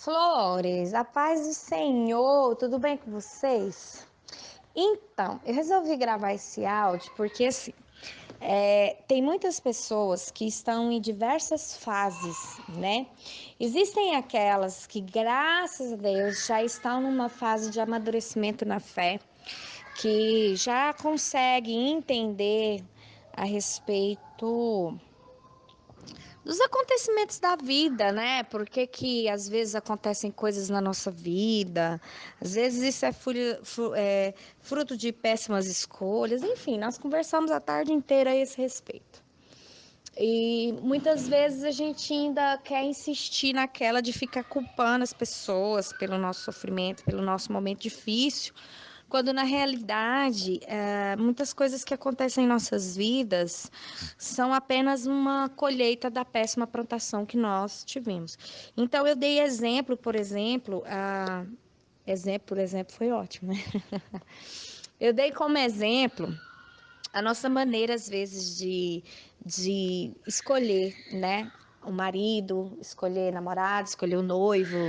Flores, a paz do Senhor, tudo bem com vocês? Então, eu resolvi gravar esse áudio porque assim, tem muitas pessoas que estão em diversas fases, né? Existem aquelas que, graças a Deus, já estão numa fase de amadurecimento na fé, que já conseguem entender a respeito dos acontecimentos da vida, né? Por que às vezes acontecem coisas na nossa vida, às vezes isso é fruto de péssimas escolhas, enfim, nós conversamos a tarde inteira a esse respeito. E muitas vezes a gente ainda quer insistir naquela de ficar culpando as pessoas pelo nosso sofrimento, pelo nosso momento difícil, quando na realidade muitas coisas que acontecem em nossas vidas são apenas uma colheita da péssima plantação que nós tivemos. Então eu dei exemplo, por exemplo, exemplo foi ótimo, né? Eu dei como exemplo a nossa maneira, às vezes, de escolher, né? O marido, escolher namorado, escolher o noivo,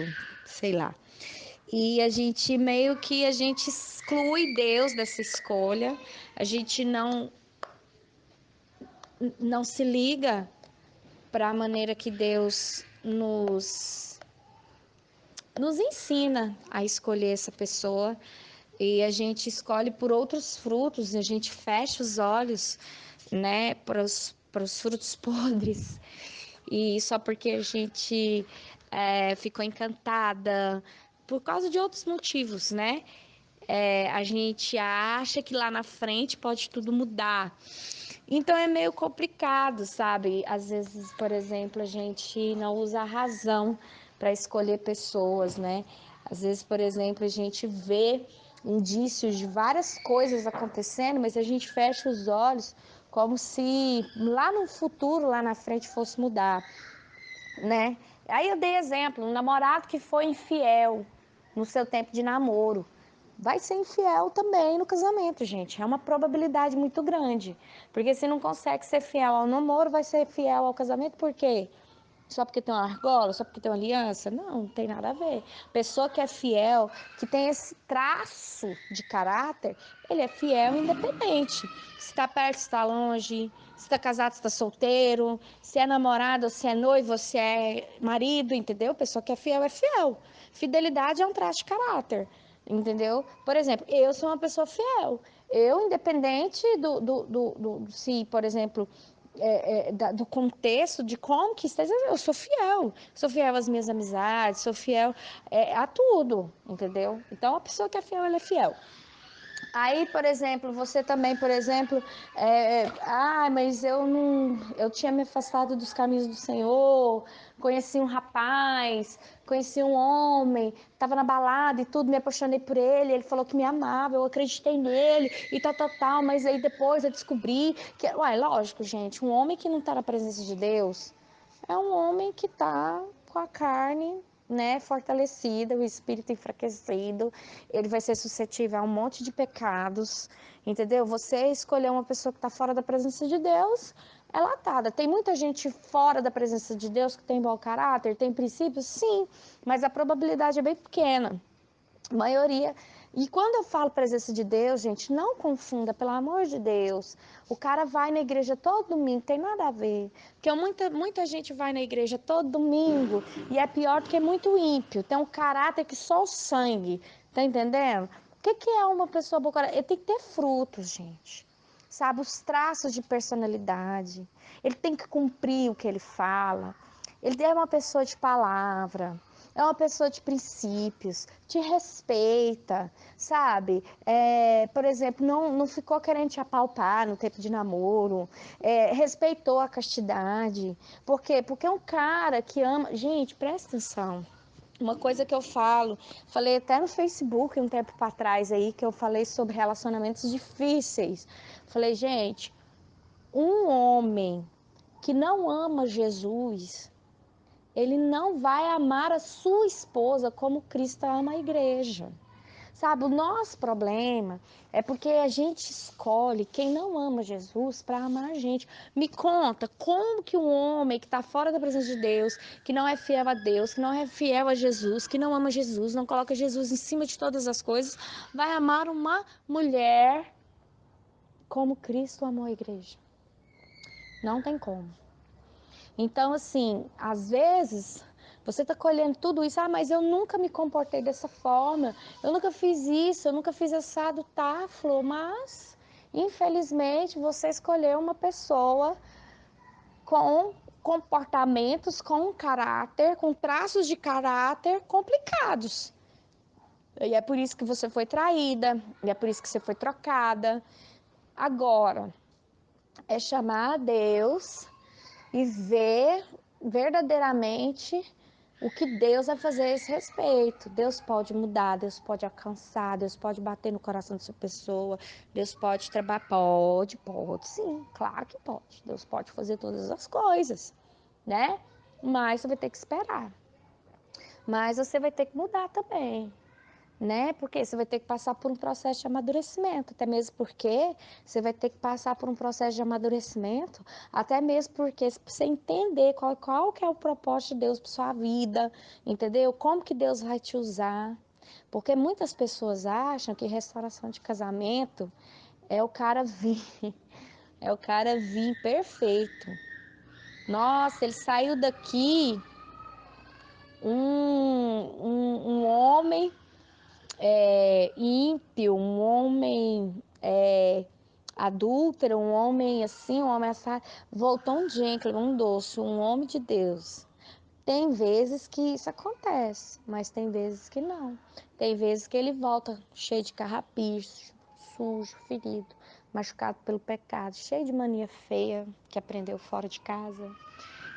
sei lá. E a gente meio que a gente exclui Deus dessa escolha, a gente não se liga para a maneira que Deus nos ensina a escolher essa pessoa, e a gente escolhe por outros frutos, e a gente fecha os olhos, né, para os frutos podres, e só porque a gente ficou encantada por causa de outros motivos, né? A gente acha que lá na frente pode tudo mudar. Então é meio complicado, sabe? Às vezes, por exemplo, a gente não usa a razão para escolher pessoas, né? Às vezes, por exemplo, a gente vê indícios de várias coisas acontecendo, mas a gente fecha os olhos como se lá no futuro, lá na frente, fosse mudar, né? Aí eu dei exemplo, um namorado que foi infiel no seu tempo de namoro vai ser infiel também no casamento, gente. É uma probabilidade muito grande. Porque se não consegue ser fiel ao namoro, vai ser fiel ao casamento, por quê? Só porque tem uma argola, só porque tem uma aliança? Não, não tem nada a ver. Pessoa que é fiel, que tem esse traço de caráter, ele é fiel independente. Se está perto, se está longe, se está casado, se está solteiro, se é namorado, se é noivo, se é marido, entendeu? Pessoa que é fiel é fiel. Fidelidade é um traço de caráter, entendeu? Por exemplo, eu sou uma pessoa fiel. Eu, independente se, por exemplo, do contexto, de como que esteja, eu sou fiel. Sou fiel às minhas amizades, sou fiel a tudo, entendeu? Então, a pessoa que é fiel, ela é fiel. Aí, por exemplo, você também, por exemplo, mas eu tinha me afastado dos caminhos do Senhor, conheci um rapaz, conheci um homem, estava na balada e tudo, me apaixonei por ele, ele falou que me amava, eu acreditei nele e tal, mas aí depois eu descobri que, lógico, gente, um homem que não está na presença de Deus é um homem que está com a carne, né, fortalecida, o espírito enfraquecido, ele vai ser suscetível a um monte de pecados, entendeu? Você escolher uma pessoa que está fora da presença de Deus é latada. Tem muita gente fora da presença de Deus que tem bom caráter, tem princípios, sim, mas a probabilidade é bem pequena. Maioria. E quando eu falo presença de Deus, gente, não confunda, pelo amor de Deus. O cara vai na igreja todo domingo, tem nada a ver. Porque muita gente vai na igreja todo domingo e é pior do que muito ímpio. Tem um caráter que só o sangue. Tá entendendo? O que é uma pessoa boa caráter? Ele tem que ter frutos, gente. Sabe, os traços de personalidade. Ele tem que cumprir o que ele fala. Ele é uma pessoa de palavra, é uma pessoa de princípios, te respeita, sabe? Por exemplo, não ficou querendo te apalpar no tempo de namoro, respeitou a castidade. Por quê? Porque é um cara que ama. Gente, presta atenção. Uma coisa que eu falei até no Facebook um tempo para trás aí, que eu falei sobre relacionamentos difíceis. Falei, gente, um homem que não ama Jesus, ele não vai amar a sua esposa como Cristo ama a igreja. Sabe, o nosso problema é porque a gente escolhe quem não ama Jesus para amar a gente. Me conta como que um homem que está fora da presença de Deus, que não é fiel a Deus, que não é fiel a Jesus, que não ama Jesus, não coloca Jesus em cima de todas as coisas, vai amar uma mulher como Cristo amou a igreja. Não tem como. Então, assim, às vezes você está colhendo tudo isso, mas eu nunca me comportei dessa forma, eu nunca fiz isso, eu nunca fiz assado, tá, Flor, mas infelizmente você escolheu uma pessoa com comportamentos, com caráter, com traços de caráter complicados. E é por isso que você foi traída, e é por isso que você foi trocada. Agora, é chamar a Deus e ver verdadeiramente o que Deus vai fazer a esse respeito. Deus pode mudar, Deus pode alcançar, Deus pode bater no coração dessa pessoa, Deus pode trabalhar, pode sim, claro que pode. Deus pode fazer todas as coisas, né? Mas você vai ter que esperar. Mas você vai ter que mudar também, né? Porque você vai ter que passar por um processo de amadurecimento, até mesmo porque você vai ter que passar por um processo de amadurecimento, até mesmo porque você entender qual que é o propósito de Deus para sua vida, entendeu? Como que Deus vai te usar? Porque muitas pessoas acham que restauração de casamento é o cara vir, é o cara vir perfeito. Nossa, ele saiu daqui um homem ímpio, um homem adúltero, um homem assim, um homem assado, voltou um gentleman, um doce, um homem de Deus. Tem vezes que isso acontece, mas tem vezes que não. Tem vezes que ele volta cheio de carrapicho, sujo, ferido, machucado pelo pecado, cheio de mania feia que aprendeu fora de casa.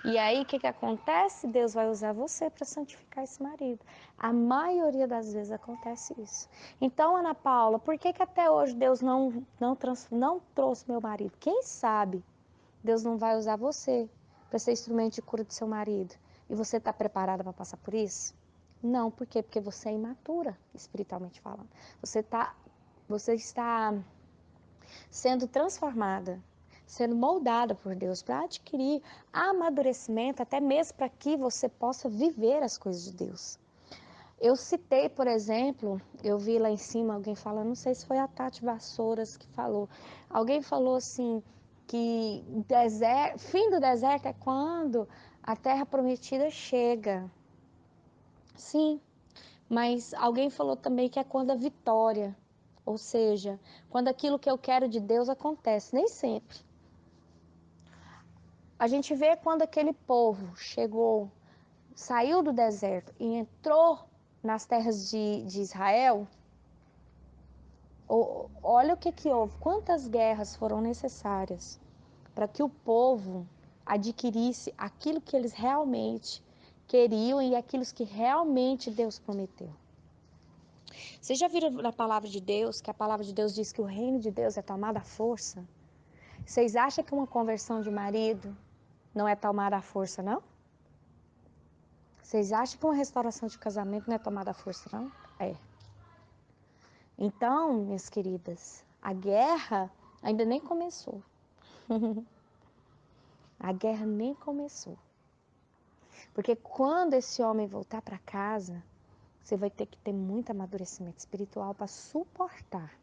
E aí, o que acontece? Deus vai usar você para santificar esse marido. A maioria das vezes acontece isso. Então, Ana Paula, por que até hoje Deus não trouxe meu marido? Quem sabe Deus não vai usar você para ser instrumento de cura do seu marido? E você está preparada para passar por isso? Não, por quê? Porque você é imatura, espiritualmente falando. Você está sendo transformada, sendo moldada por Deus para adquirir amadurecimento, até mesmo para que você possa viver as coisas de Deus. Eu citei, por exemplo, eu vi lá em cima alguém falando, não sei se foi a Tati Vassouras que falou, alguém falou assim, que fim do deserto é quando a terra prometida chega. Sim, mas alguém falou também que é quando a vitória, ou seja, quando aquilo que eu quero de Deus acontece, nem sempre. A gente vê quando aquele povo chegou, saiu do deserto e entrou nas terras de Israel, olha o que houve, quantas guerras foram necessárias para que o povo adquirisse aquilo que eles realmente queriam e aquilo que realmente Deus prometeu. Vocês já viram na palavra de Deus, que a palavra de Deus diz que o reino de Deus é tomado à força? Vocês acham que uma conversão de marido não é tomada à força, não? Vocês acham que uma restauração de casamento não é tomada à força, não? É. Então, minhas queridas, a guerra ainda nem começou. A guerra nem começou. Porque quando esse homem voltar para casa, você vai ter que ter muito amadurecimento espiritual para suportar,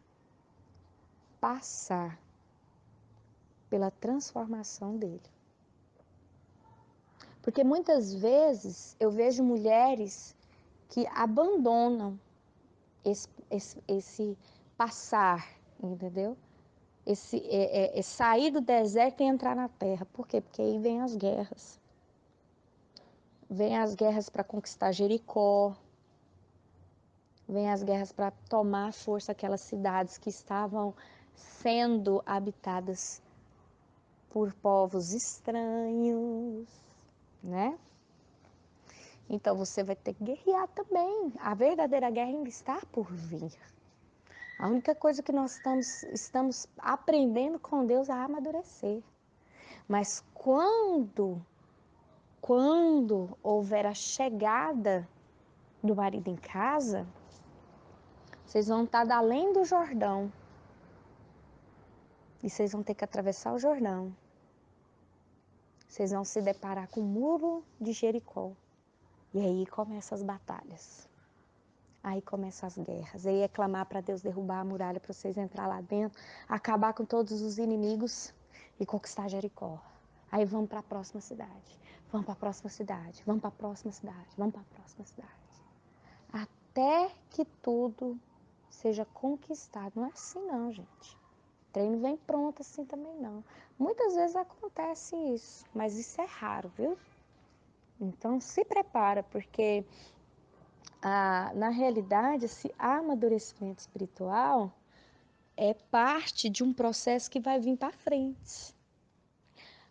passar pela transformação dele. Porque muitas vezes eu vejo mulheres que abandonam esse passar, entendeu? Esse sair do deserto e entrar na terra. Por quê? Porque aí vem as guerras. Vem as guerras para conquistar Jericó. Vem as guerras para tomar à força aquelas cidades que estavam sendo habitadas por povos estranhos, né? Então você vai ter que guerrear também. A verdadeira guerra ainda está por vir. A única coisa que nós estamos aprendendo com Deus é a amadurecer. Mas quando houver a chegada do marido em casa, Vocês vão estar além do Jordão. E vocês vão ter que atravessar o Jordão. Vocês vão se deparar com o muro de Jericó. E aí começam as batalhas. Aí começam as guerras. Aí é clamar para Deus derrubar a muralha para vocês entrar lá dentro, acabar com todos os inimigos e conquistar Jericó. Aí vamos para a próxima cidade. Vamos para a próxima cidade. Vamos para a próxima cidade. Vamos para a próxima cidade. Até que tudo seja conquistado. Não é assim não, gente. O trem não vem pronto assim também não. Muitas vezes acontece isso, mas isso é raro, viu? Então se prepara, porque na realidade esse amadurecimento espiritual é parte de um processo que vai vir para frente.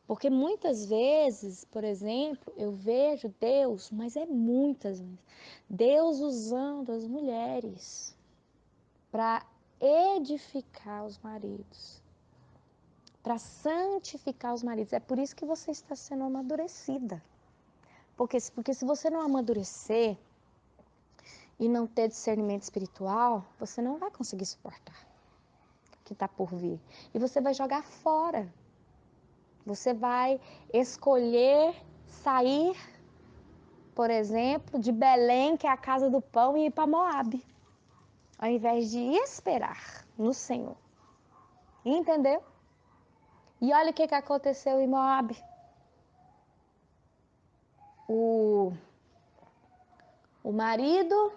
Porque muitas vezes, por exemplo, eu vejo Deus, mas é muitas vezes, Deus usando as mulheres para edificar os maridos, para santificar os maridos. É por isso que você está sendo amadurecida. Porque se você não amadurecer e não ter discernimento espiritual, você não vai conseguir suportar o que está por vir. E você vai jogar fora. Você vai escolher sair, por exemplo, de Belém, que é a casa do pão, e ir para Moabe, ao invés de esperar no Senhor. Entendeu? E olha o que aconteceu em Moabe. O marido,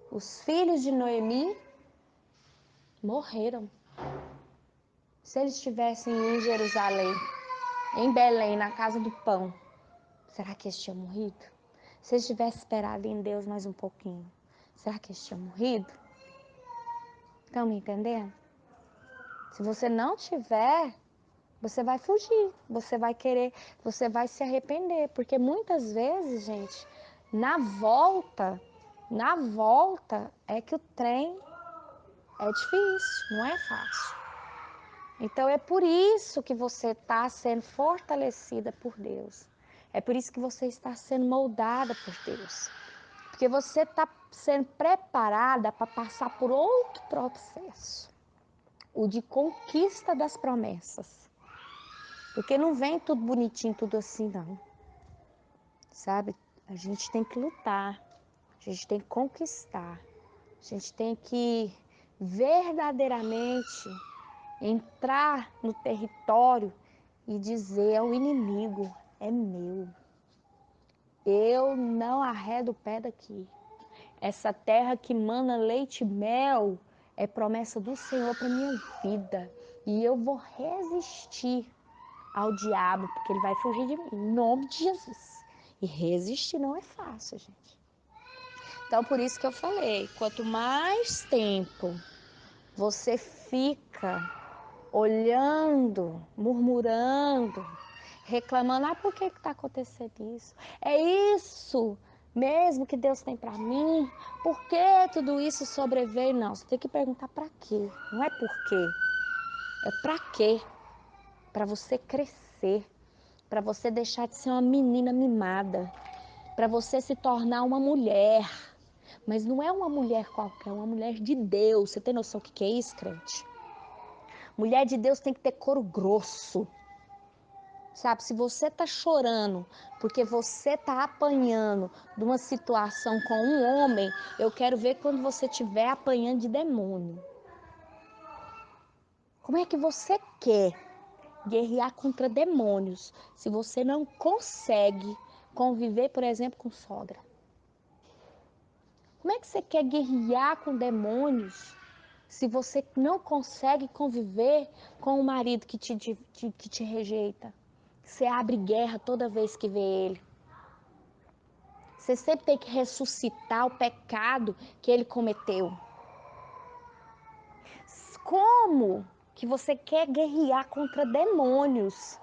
os filhos de Noemi morreram. Se eles estivessem em Jerusalém, em Belém, na casa do pão, será que eles tinham morrido? Se eles tivessem esperado em Deus mais um pouquinho, será que eles tinham morrido? Estão me entendendo? Se você não tiver, você vai fugir, você vai querer, você vai se arrepender, porque muitas vezes, gente, na volta é que o trem é difícil, não é fácil. Então é por isso que você está sendo fortalecida por Deus. É por isso que você está sendo moldada por Deus. Porque você está sendo preparada para passar por outro processo. O de conquista das promessas. Porque não vem tudo bonitinho, tudo assim, não. Sabe? A gente tem que lutar. A gente tem que conquistar. A gente tem que verdadeiramente entrar no território e dizer ao inimigo: é meu. Eu não arredo o pé daqui. Essa terra que mana leite e mel é promessa do Senhor para minha vida. E eu vou resistir ao diabo, porque ele vai fugir de mim, em nome de Jesus. E resistir não é fácil, gente. Então, por isso que eu falei, quanto mais tempo você fica olhando, murmurando, reclamando, por que está acontecendo isso? É isso mesmo que Deus tem para mim? Por que tudo isso sobreveio? Não, você tem que perguntar para quê, não é por quê, é para quê? Para você crescer, para você deixar de ser uma menina mimada, para você se tornar uma mulher, mas não é uma mulher qualquer, é uma mulher de Deus. Você tem noção do que é isso, crente? Mulher de Deus tem que ter couro grosso. Sabe, se você tá chorando porque você tá apanhando de uma situação com um homem, eu quero ver quando você estiver apanhando de demônio. Como é que você quer guerrear contra demônios se você não consegue conviver, por exemplo, com sogra? Como é que você quer guerrear com demônios se você não consegue conviver com o marido que te rejeita? Você abre guerra toda vez que vê ele. Você sempre tem que ressuscitar o pecado que ele cometeu. Como que você quer guerrear contra demônios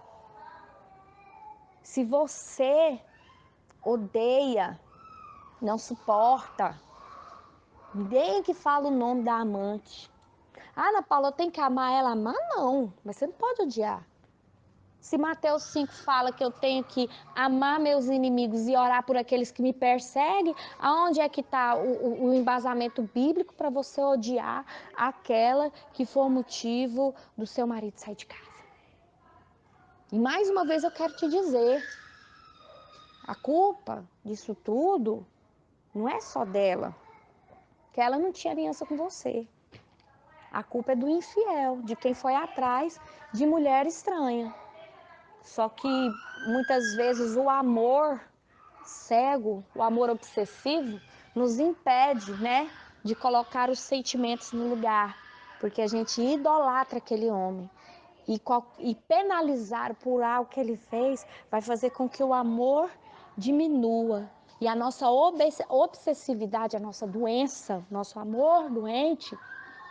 se você odeia, não suporta ninguém que fala o nome da amante? Ah, Ana Paula, eu tenho que amar ela? Amar não, mas você não pode odiar. Se Mateus 5 fala que eu tenho que amar meus inimigos e orar por aqueles que me perseguem, aonde é que está o embasamento bíblico para você odiar aquela que for motivo do seu marido sair de casa? E mais uma vez eu quero te dizer, a culpa disso tudo não é só dela, que ela não tinha aliança com você. A culpa é do infiel, de quem foi atrás de mulher estranha. Só que muitas vezes o amor cego, o amor obsessivo, nos impede, né, de colocar os sentimentos no lugar, porque a gente idolatra aquele homem. E penalizar por algo que ele fez vai fazer com que o amor diminua. E a nossa obsessividade, a nossa doença, nosso amor doente,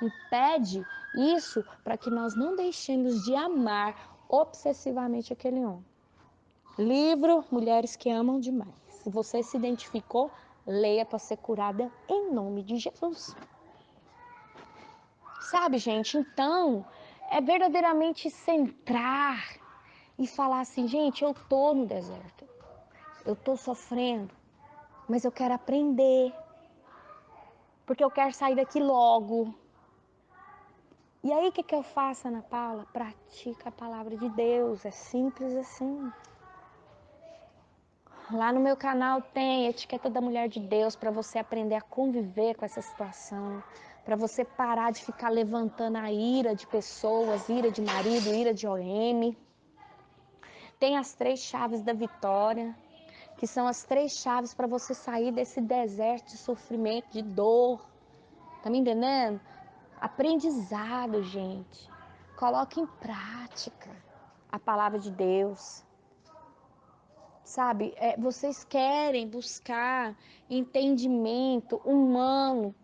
impede isso para que nós não deixemos de amar obsessivamente aquele homem. Livro Mulheres que Amam Demais. Se você se identificou, leia para ser curada em nome de Jesus. Sabe, gente, então é verdadeiramente centrar e falar assim, gente, eu tô no deserto, eu tô sofrendo, mas eu quero aprender, porque eu quero sair daqui logo. E aí o que eu faço, Ana Paula? Pratica a palavra de Deus, é simples assim. Lá no meu canal tem Etiqueta da Mulher de Deus para você aprender a conviver com essa situação, para você parar de ficar levantando a ira de pessoas, ira de marido, ira de OM. Tem as 3 chaves da vitória, que são as 3 chaves para você sair desse deserto de sofrimento, de dor. Tá me entendendo? Aprendizado, gente. Coloque em prática a palavra de Deus. Sabe, vocês querem buscar entendimento humano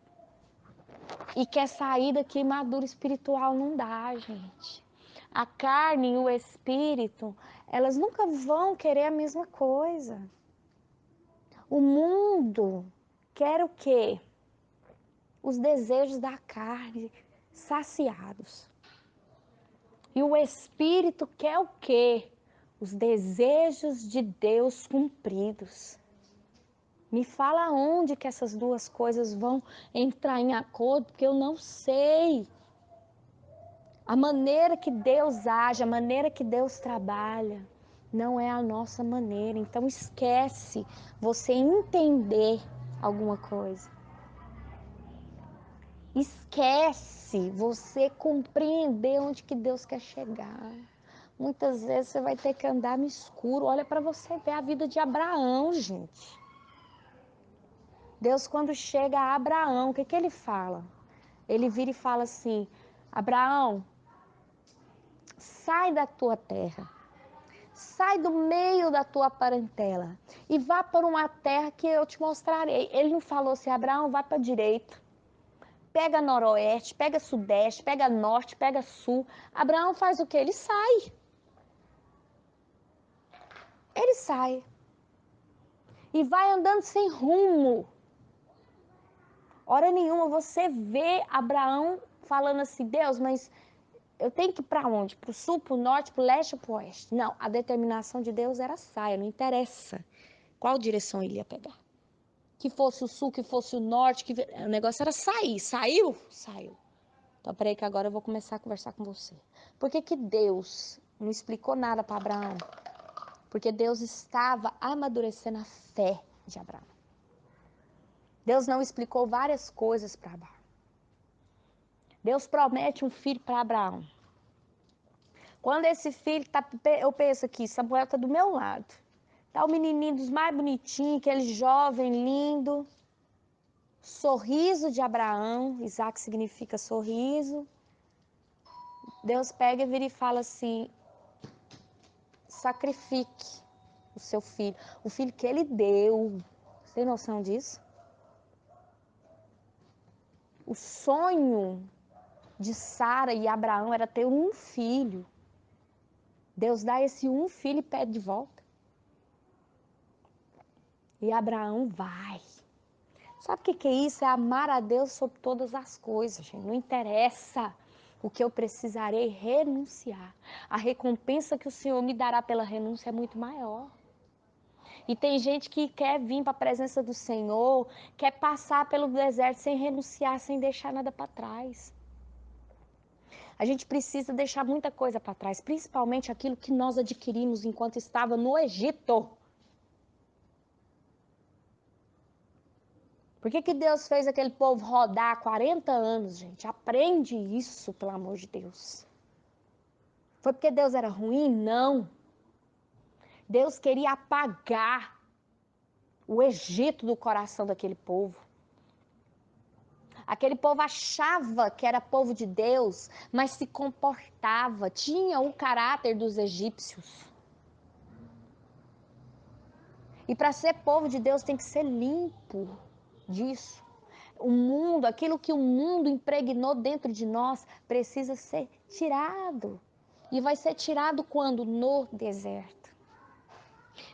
e quer sair daqui maduro espiritual, não dá, gente. A carne e o espírito, elas nunca vão querer a mesma coisa. O mundo quer o quê? Os desejos da carne saciados. E o espírito quer o quê? Os desejos de Deus cumpridos. Me fala onde que essas duas coisas vão entrar em acordo, porque eu não sei. A maneira que Deus age, a maneira que Deus trabalha, não é a nossa maneira. Então esquece você entender alguma coisa. Esquece você compreender onde que Deus quer chegar. Muitas vezes você vai ter que andar no escuro. Olha para você ver a vida de Abraão, gente. Deus, quando chega a Abraão, o que que ele fala? Ele vira e fala assim, Abraão, sai da tua terra, sai do meio da tua parentela e vá para uma terra que eu te mostrarei. Ele não falou assim, Abraão, vai para a direita, pega noroeste, pega sudeste, pega norte, pega sul. Abraão faz o quê? Ele sai. Ele sai. E vai andando sem rumo. Hora nenhuma você vê Abraão falando assim, Deus, mas eu tenho que ir para onde? Para o sul, para o norte, para o leste ou para o oeste? Não, a determinação de Deus era saia, não interessa qual direção ele ia pegar. Que fosse o sul, que fosse o norte, o negócio era sair. Saiu? Saiu. Então, peraí que agora eu vou começar a conversar com você. Por que que Deus não explicou nada para Abraão? Porque Deus estava amadurecendo a fé de Abraão. Deus não explicou várias coisas para Abraão. Deus promete um filho para Abraão. Quando esse filho tá, eu penso aqui, Samuel tá do meu lado. Tá o menininho dos mais bonitinhos, aquele jovem lindo. Sorriso de Abraão, Isaac significa sorriso. Deus pega e vira e fala assim, sacrifique o seu filho. O filho que ele deu. Você tem noção disso? O sonho de Sara e Abraão era ter um filho. Deus dá esse um filho e pede de volta. E Abraão vai. Sabe o que é isso? É amar a Deus sobre todas as coisas, gente. Não interessa o que eu precisarei renunciar. A recompensa que o Senhor me dará pela renúncia é muito maior. E tem gente que quer vir para a presença do Senhor, quer passar pelo deserto sem renunciar, sem deixar nada para trás. A gente precisa deixar muita coisa para trás, principalmente aquilo que nós adquirimos enquanto estava no Egito. Por que Deus fez aquele povo rodar 40 anos, gente? Aprende isso, pelo amor de Deus. Foi porque Deus era ruim? Não. Deus queria apagar o Egito do coração daquele povo. Aquele povo achava que era povo de Deus, mas se comportava, tinha o caráter dos egípcios. E para ser povo de Deus tem que ser limpo disso. O mundo, aquilo que o mundo impregnou dentro de nós, precisa ser tirado. E vai ser tirado quando? No deserto.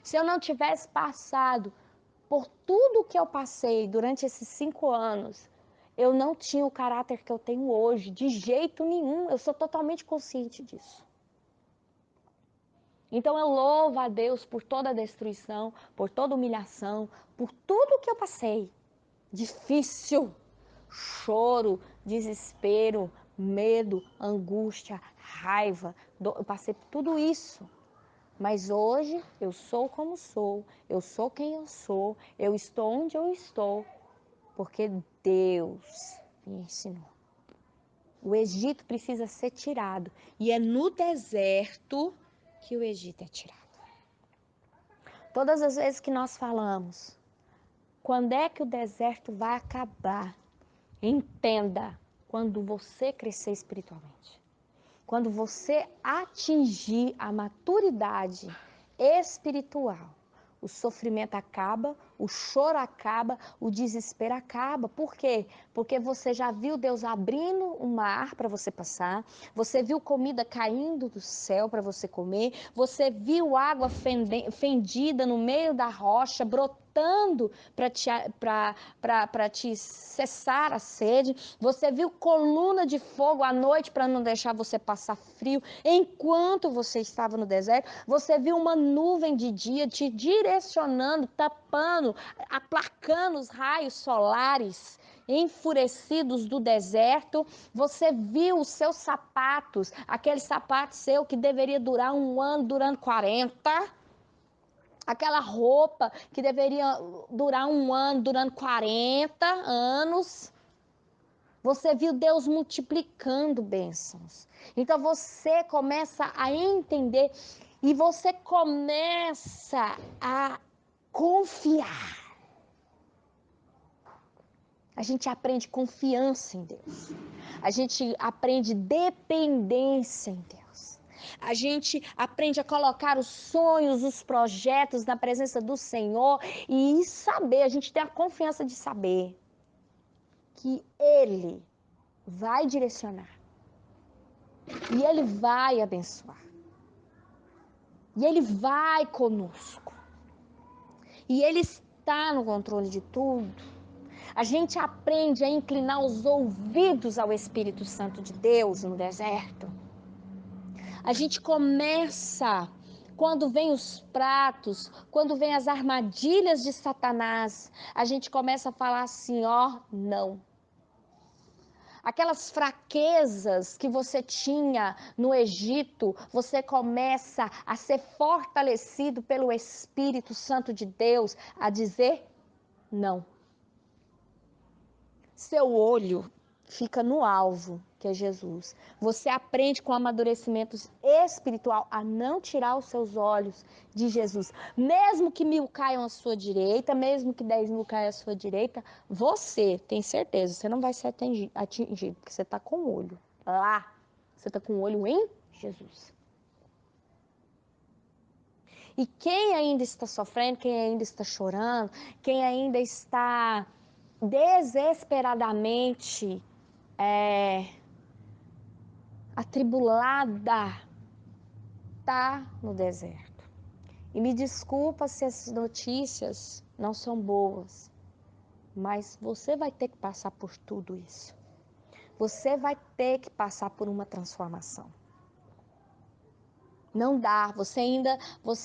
Se eu não tivesse passado por tudo que eu passei durante esses 5 anos, eu não tinha o caráter que eu tenho hoje, de jeito nenhum. Eu sou totalmente consciente disso. Então eu louvo a Deus por toda a destruição, por toda a humilhação, por tudo que eu passei. Difícil, choro, desespero, medo, angústia, raiva. Eu passei por tudo isso. Mas hoje eu sou como sou, eu sou quem eu estou onde eu estou, porque Deus me ensinou. O Egito precisa ser tirado e é no deserto que o Egito é tirado. Todas as vezes que nós falamos, quando é que o deserto vai acabar? Entenda, quando você crescer espiritualmente. Quando você atingir a maturidade espiritual, o sofrimento acaba, o choro acaba, o desespero acaba. Por quê? Porque você já viu Deus abrindo o mar para você passar, você viu comida caindo do céu para você comer, você viu água fendida no meio da rocha, brotando para te cessar a sede, você viu coluna de fogo à noite para não deixar você passar frio, enquanto você estava no deserto, você viu uma nuvem de dia te direcionando, tapando, aplacando os raios solares enfurecidos do deserto. Você viu os seus sapatos, aquele sapato seu que deveria durar 1 ano, durando 40. Aquela roupa que deveria durar 1 ano, durando 40 anos. Você viu Deus multiplicando bênçãos. Então você começa a entender e você começa a confiar. A gente aprende confiança em Deus. A gente aprende dependência em Deus. A gente aprende a colocar os sonhos, os projetos na presença do Senhor e saber, a gente tem a confiança de saber que Ele vai direcionar. E Ele vai abençoar. E Ele vai conosco. E Ele está no controle de tudo. A gente aprende a inclinar os ouvidos ao Espírito Santo de Deus no deserto. A gente começa, quando vem os pratos, quando vem as armadilhas de Satanás, a gente começa a falar assim, ó, não. Aquelas fraquezas que você tinha no Egito, você começa a ser fortalecido pelo Espírito Santo de Deus a dizer não. Seu olho fica no alvo, que é Jesus. Você aprende com amadurecimento espiritual a não tirar os seus olhos de Jesus. Mesmo que 1000 caiam à sua direita, mesmo que 10.000 caiam à sua direita, você tem certeza, você não vai ser atingido, porque você está com o olho lá. Você está com o olho em Jesus. E quem ainda está sofrendo, quem ainda está chorando, quem ainda está desesperadamente atribulada, tá no deserto. E me desculpa se essas notícias não são boas, mas você vai ter que passar por tudo isso. Você vai ter que passar por uma transformação. Não dá, você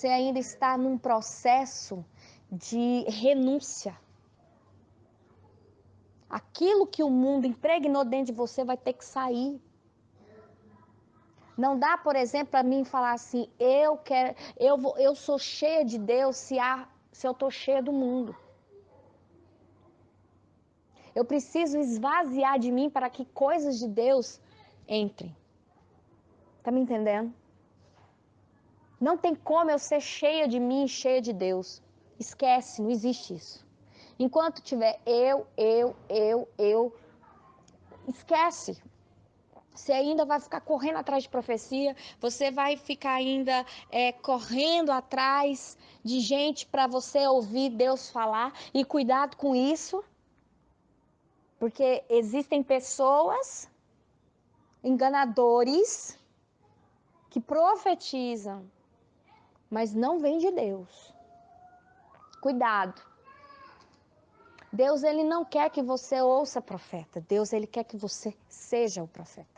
ainda está num processo de renúncia. Aquilo que o mundo impregnou dentro de você vai ter que sair. Não dá, por exemplo, para mim falar assim, eu sou cheia de Deus se eu estou cheia do mundo. Eu preciso esvaziar de mim para que coisas de Deus entrem. Tá me entendendo? Não tem como eu ser cheia de mim, cheia de Deus. Esquece, não existe isso. Enquanto tiver eu, esquece. Você ainda vai ficar correndo atrás de profecia, você vai ficar ainda correndo atrás de gente para você ouvir Deus falar. E cuidado com isso, porque existem pessoas enganadores que profetizam, mas não vêm de Deus. Cuidado. Deus, ele não quer que você ouça profeta. Deus, ele quer que você seja o profeta.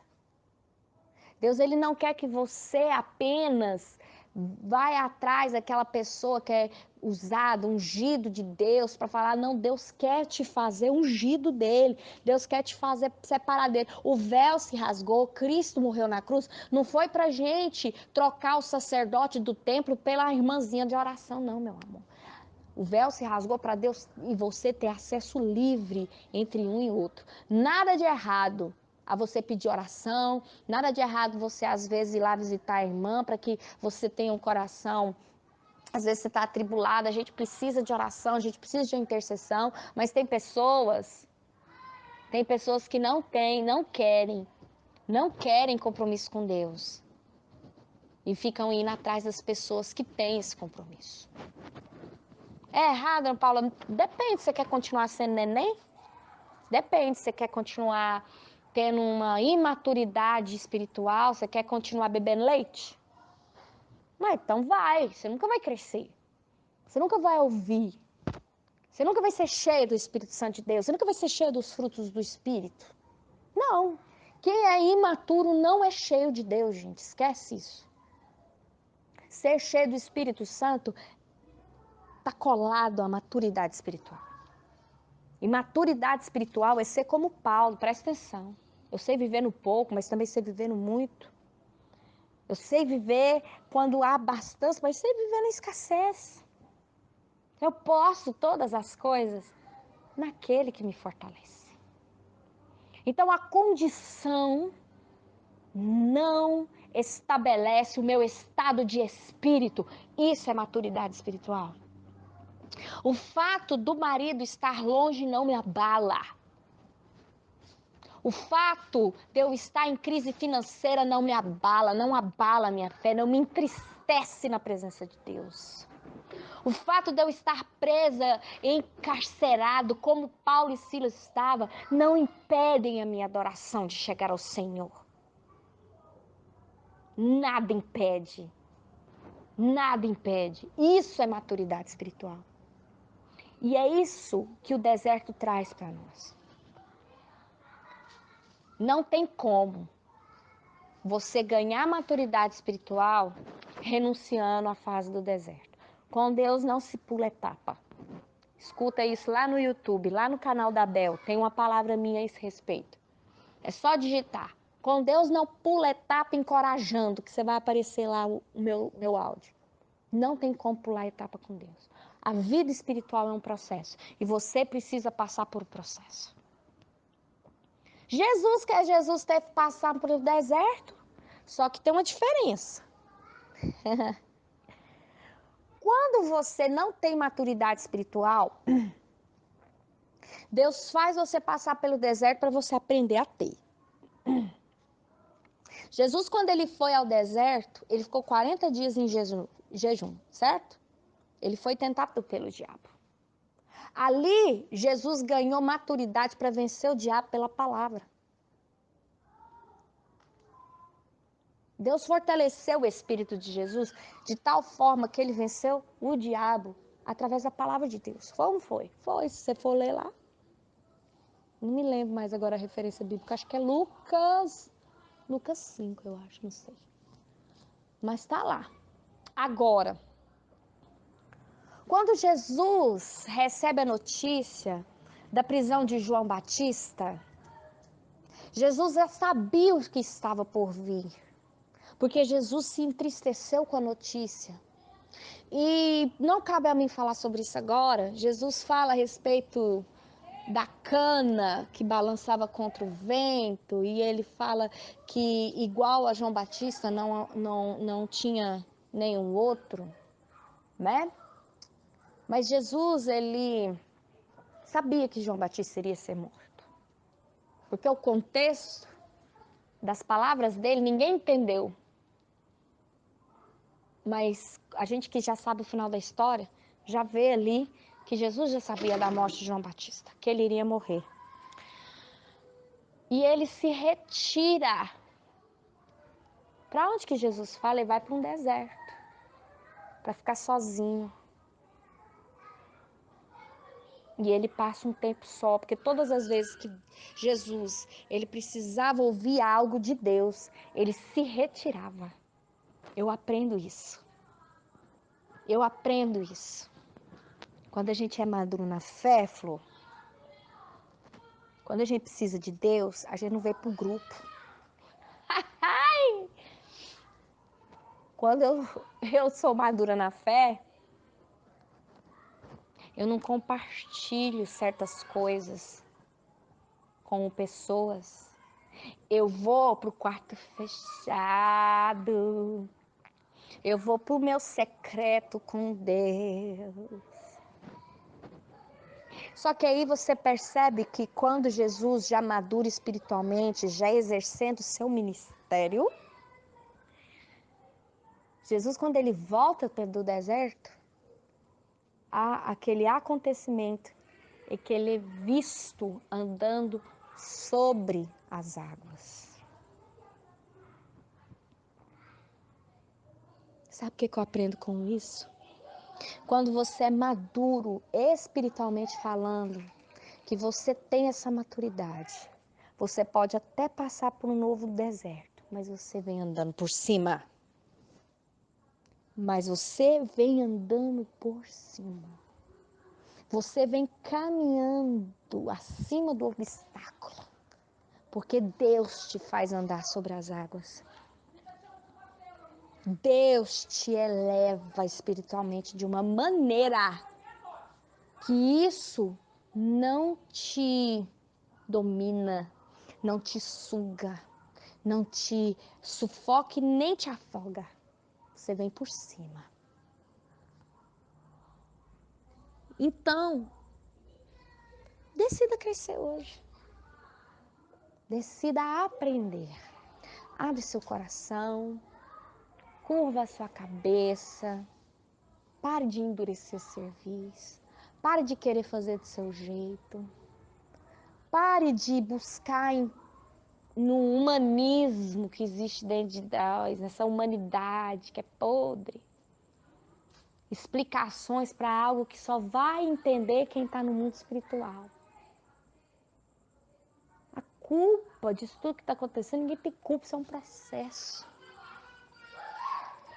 Deus, ele não quer que você apenas vai atrás daquela pessoa que é usada, ungido de Deus, para falar, não, Deus quer te fazer ungido dele, Deus quer te fazer separar dele. O véu se rasgou, Cristo morreu na cruz, não foi pra gente trocar o sacerdote do templo pela irmãzinha de oração, não, meu amor. O véu se rasgou para Deus e você ter acesso livre entre um e outro. Nada de errado a você pedir oração, nada de errado você às vezes ir lá visitar a irmã para que você tenha um coração. Às vezes você está atribulado, a gente precisa de oração, a gente precisa de intercessão, mas tem pessoas que não querem compromisso com Deus e ficam indo atrás das pessoas que têm esse compromisso. É errado, Ana Paula? Depende, você quer continuar sendo neném? Depende, você quer continuar tendo uma imaturidade espiritual? Você quer continuar bebendo leite? Mas então vai, você nunca vai crescer. Você nunca vai ouvir. Você nunca vai ser cheio do Espírito Santo de Deus. Você nunca vai ser cheio dos frutos do Espírito. Não. Quem é imaturo não é cheio de Deus, gente. Esquece isso. Ser cheio do Espírito Santo está colado à maturidade espiritual. E maturidade espiritual é ser como Paulo, presta atenção. Eu sei viver no pouco, mas também sei viver no muito. Eu sei viver quando há bastante, mas sei viver na escassez. Eu posso todas as coisas naquele que me fortalece. Então a condição não estabelece o meu estado de espírito. Isso é maturidade espiritual. O fato do marido estar longe não me abala. O fato de eu estar em crise financeira não me abala, não abala a minha fé, não me entristece na presença de Deus. O fato de eu estar presa, encarcerado, como Paulo e Silas estavam, não impedem a minha adoração de chegar ao Senhor. Nada impede. Nada impede. Isso é maturidade espiritual. E é isso que o deserto traz para nós. Não tem como você ganhar maturidade espiritual renunciando à fase do deserto. Com Deus não se pula etapa. Escuta isso lá no YouTube, lá no canal da Bel, tem uma palavra minha a esse respeito. É só digitar. Com Deus não pula etapa encorajando, que você vai aparecer lá o meu áudio. Não tem como pular etapa com Deus. A vida espiritual é um processo e você precisa passar por um processo. Jesus teve que passar por um deserto, só que tem uma diferença. Quando você não tem maturidade espiritual, Deus faz você passar pelo deserto para você aprender a ter. Jesus, quando ele foi ao deserto, ele ficou 40 dias em jejum, certo? Ele foi tentado pelo diabo. Ali, Jesus ganhou maturidade para vencer o diabo pela palavra. Deus fortaleceu o Espírito de Jesus de tal forma que ele venceu o diabo através da palavra de Deus. Foi ou não foi? Foi, se você for ler lá. Não me lembro mais agora a referência bíblica. Acho que é Lucas 5, eu acho, não sei. Mas está lá. Agora, quando Jesus recebe a notícia da prisão de João Batista, Jesus já sabia o que estava por vir, porque Jesus se entristeceu com a notícia. E não cabe a mim falar sobre isso agora. Jesus fala a respeito da cana que balançava contra o vento, e ele fala que igual a João Batista não tinha nenhum outro, né? Mas Jesus, ele sabia que João Batista iria ser morto, porque o contexto das palavras dele ninguém entendeu. Mas a gente que já sabe o final da história, já vê ali que Jesus já sabia da morte de João Batista, que ele iria morrer. E ele se retira. Para onde que Jesus fala? Ele vai para um deserto, para ficar sozinho. E ele passa um tempo só, porque todas as vezes que Jesus, ele precisava ouvir algo de Deus, ele se retirava. Eu aprendo isso. Eu aprendo isso. Quando a gente é maduro na fé, Flor, quando a gente precisa de Deus, a gente não vem pro grupo. Quando eu sou madura na fé, eu não compartilho certas coisas com pessoas. Eu vou pro quarto fechado. Eu vou pro meu secreto com Deus. Só que aí você percebe que quando Jesus já madura espiritualmente, já exercendo o seu ministério, Jesus, quando ele volta do deserto, há aquele acontecimento em que ele é visto andando sobre as águas. Sabe o que eu aprendo com isso? Quando você é maduro, espiritualmente falando, que você tem essa maturidade, você pode até passar por um novo deserto, mas você vem andando por cima. Mas você vem andando por cima. Você vem caminhando acima do obstáculo, porque Deus te faz andar sobre as águas. Deus te eleva espiritualmente de uma maneira que isso não te domina, não te suga, não te sufoque nem te afoga. Você vem por cima. Então, decida crescer hoje. Decida aprender. Abre seu coração, curva a sua cabeça, pare de endurecer cerviz, pare de querer fazer do seu jeito, pare de buscar no humanismo que existe dentro de nós, nessa humanidade que é podre, explicações para algo que só vai entender quem está no mundo espiritual. A culpa disso tudo que está acontecendo, ninguém tem culpa, isso é um processo.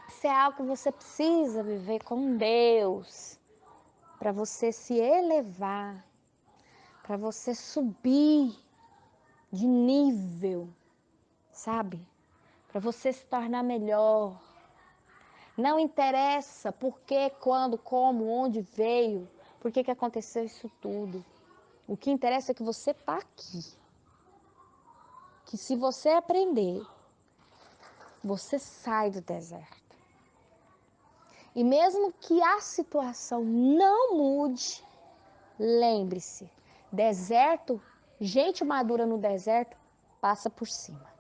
Isso é algo que você precisa viver com Deus, para você se elevar, para você subir de nível, sabe? Para você se tornar melhor. Não interessa por que, quando, como, onde veio, por que aconteceu isso tudo. O que interessa é que você está aqui. Que se você aprender, você sai do deserto. E mesmo que a situação não mude, lembre-se, deserto, gente madura no deserto, passa por cima.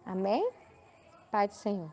Amém? Pai do Senhor.